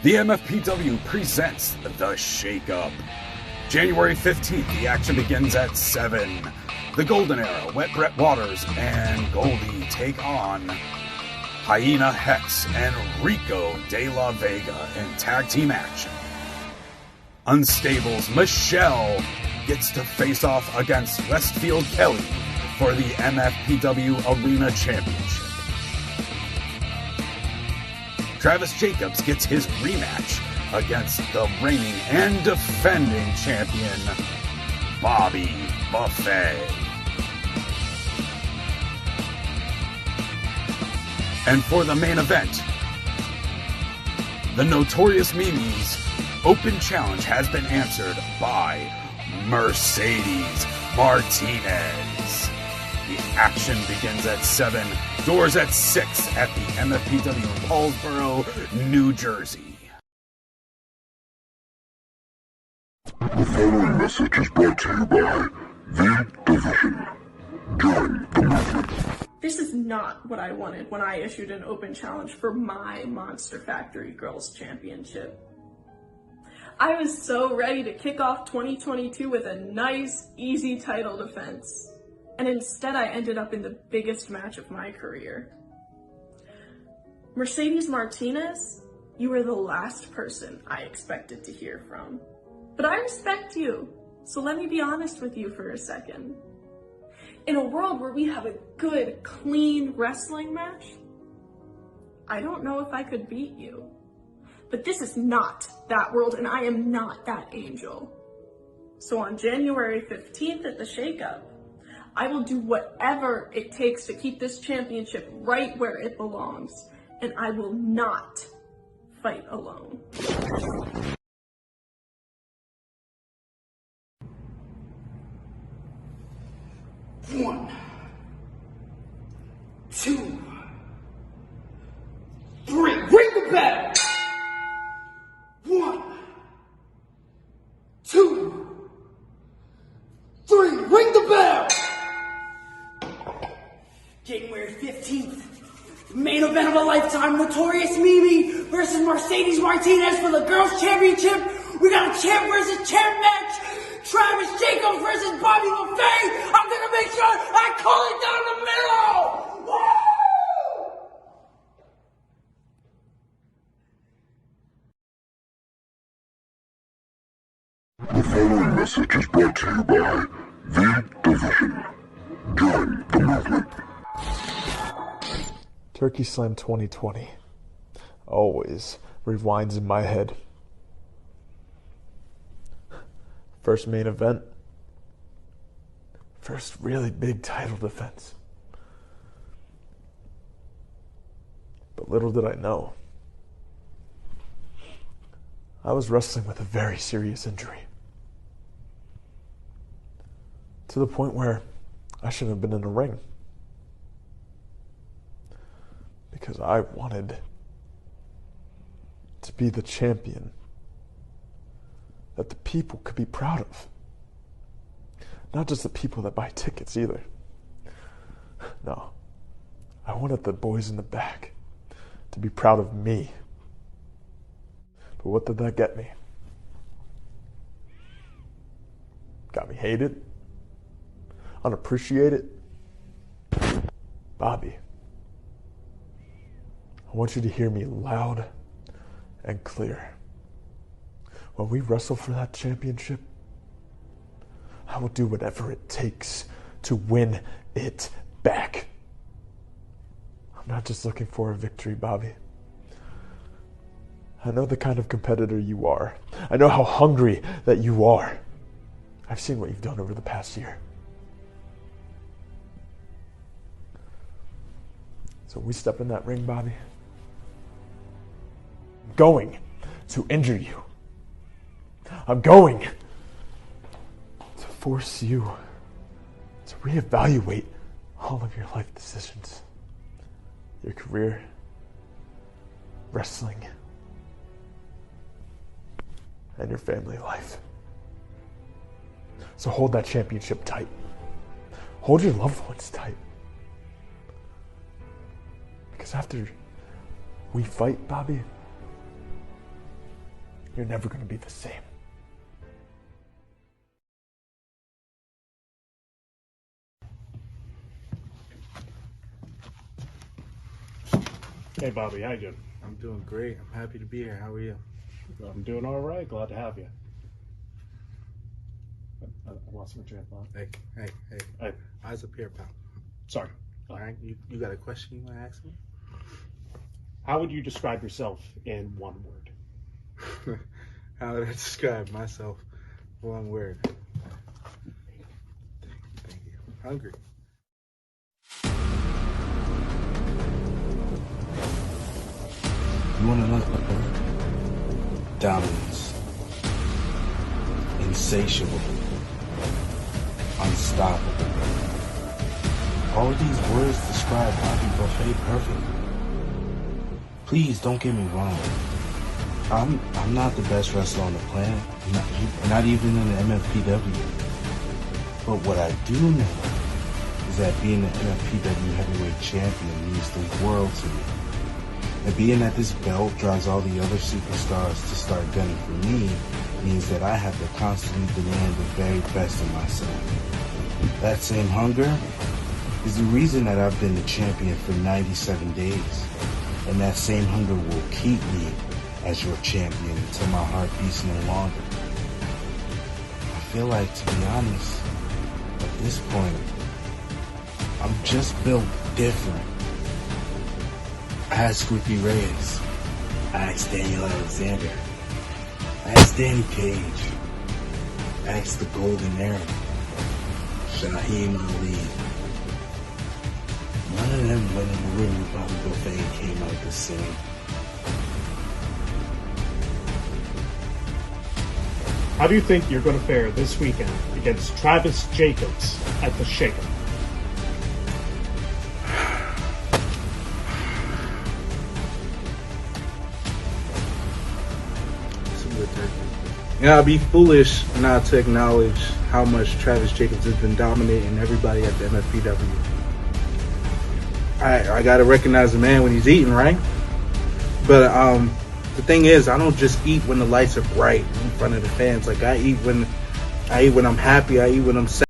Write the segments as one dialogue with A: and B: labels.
A: The MFPW presents The Shake-Up. January 15th, the action begins at 7. The Golden Era, Wet Brett Waters, and Goldie take on Hyena, Hexx, and Rico de la Vega in tag team action. Unstable's Michelle gets to face off against Westfield Kelly for the MFPW Arena Championship. Travis Jacobs gets his rematch against the reigning and defending champion, Bobby Buffet. And for the main event, the Notorious Mimi's open challenge has been answered by Mercedes Martinez. The action begins at 7, doors at 6 at the MFPW in Paulsboro, New Jersey.
B: The following message is brought to you by The Division. Join the movement.
C: This is not what I wanted when I issued an open challenge for my Monster Factory Girls Championship. I was so ready to kick off 2022 with a nice, easy title defense. And instead I ended up in the biggest match of my career. Mercedes Martinez, you were the last person I expected to hear from. But I respect you, so let me be honest with you for a second. In a world where we have a good, clean wrestling match, I don't know if I could beat you. But this is not that world, and I am not that angel. So on January 15th at the Shake-Up, I will do whatever it takes to keep this championship right where it belongs, and I will not fight alone.
D: One, two, three. Ring the bell. 1, 2, 3. Ring the bell. January 15th, main event of a lifetime, Notorious Mimi versus Mercedes Martinez for the Girls' Championship. We got a champ versus champ match. Travis Jacobs versus Bobby Buffet. I'm gonna make sure I call it down the middle. Woo!
B: The following message is brought to you by The Division. Join the movement.
E: Turkey Slam 2020 always rewinds in my head. First main event. First really big title defense. But little did I know, I was wrestling with a very serious injury. To the point where I shouldn't have been in the ring. Because I wanted to be the champion that the people could be proud of. Not just the people that buy tickets either. No. I wanted the boys in the back to be proud of me. But what did that get me? Got me hated, unappreciated. Bobby, I want you to hear me loud and clear. When we wrestle for that championship, I will do whatever it takes to win it back. I'm not just looking for a victory, Bobby. I know the kind of competitor you are. I know how hungry that you are. I've seen what you've done over the past year. So we step in that ring, Bobby. I'm going to injure you. I'm going to force you to reevaluate all of your life decisions. Your career, wrestling, and your family life. So hold that championship tight. Hold your loved ones tight. Because after we fight, Bobby, you're never going to be the same.
F: Hey Bobby, how you doing?
G: I'm doing great. I'm happy to be here. How are you?
F: I'm doing all right. Glad to have you. I lost my train of thought.
G: Hey. Eyes up here, pal.
F: Sorry.
G: All right. You got a question you want to ask me?
F: How would you describe yourself in one word?
G: How would I describe myself? One word. Thank you. Hungry.
H: You wanna know something? Dominance. Insatiable. Unstoppable. All of these words describe Bobby Buffet perfectly. Please don't get me wrong. I'm not the best wrestler on the planet. Not even in the MFPW. But what I do know is that being the MFPW heavyweight champion means the world to me. And being that this belt drives all the other superstars to start gunning for me means that I have to constantly demand the very best of myself. That same hunger is the reason that I've been the champion for 97 days. And that same hunger will keep me as your champion until my heart beats no longer. I feel like, to be honest, at this point, I'm just built different. I asked Squeaky Reyes. I asked Daniel Alexander. I asked Danny Cage. I asked the Golden Era. Shaheem Ali. None of them went in the room with Bobby Buffet and came out the same.
F: How do you think you're going to fare this weekend against Travis Jacobs at the Shake-Up?
G: Yeah, I'd be foolish not to acknowledge how much Travis Jacobs has been dominating everybody at the MFPW. I gotta recognize the man when he's eating, right? But the thing is, I don't just eat when the lights are bright in front of the fans. Like I eat when I'm happy. I eat when I'm sad.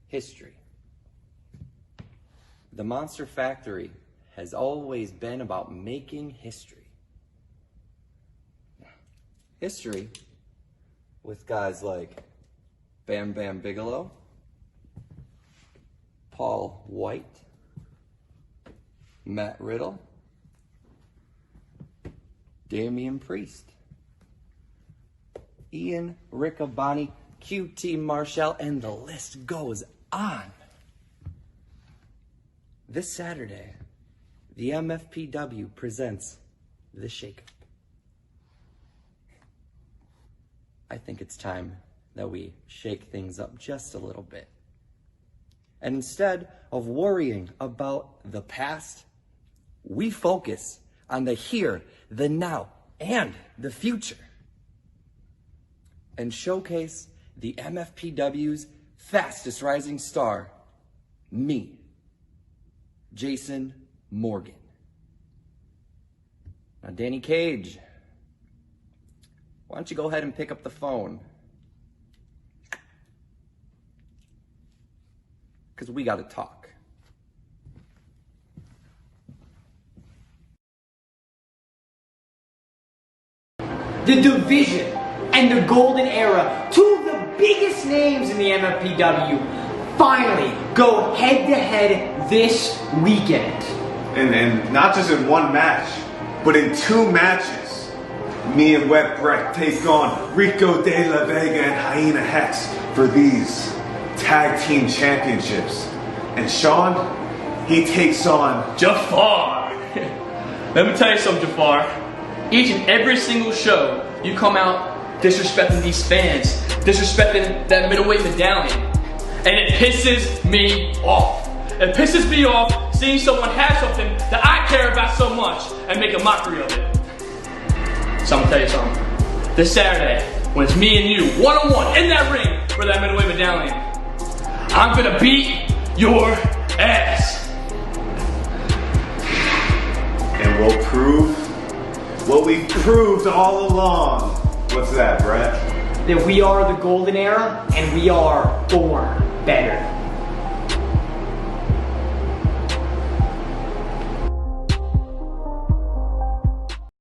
I: History. The Monster Factory has always been about making history. History with guys like Bam Bam Bigelow, Paul White, Matt Riddle, Damian Priest, Ian Riccaboni, QT Marshall, and the list goes on. This Saturday, the MFPW presents The Shake-Up. I think it's time that we shake things up just a little bit. And instead of worrying about the past, we focus on the here, the now, and the future. And showcase the MFPW's fastest rising star, me, Jason Morgan. Now, Danny Cage, why don't you go ahead and pick up the phone? Because we got to talk.
D: The Division and the Golden Era, two of the biggest names in the MFPW, finally go head-to-head this weekend.
J: And not just in one match, but in two matches. Me and Wet Brett take on Rico de la Vega and Hyena Hexx for these tag team championships. And Sean, he takes on
K: Jafar. Let me tell you something, Jafar. Each and every single show, you come out disrespecting these fans, disrespecting that middleweight medallion. And it pisses me off. It pisses me off seeing someone have something that I care about so much and make a mockery of it. So I'm gonna tell you something. This Saturday, when it's me and you, one-on-one, in that ring for that middleweight medallion, I'm gonna beat your ass.
J: prove what we've proved all along. What's that, Brett?
D: That we are the golden era and we are born better.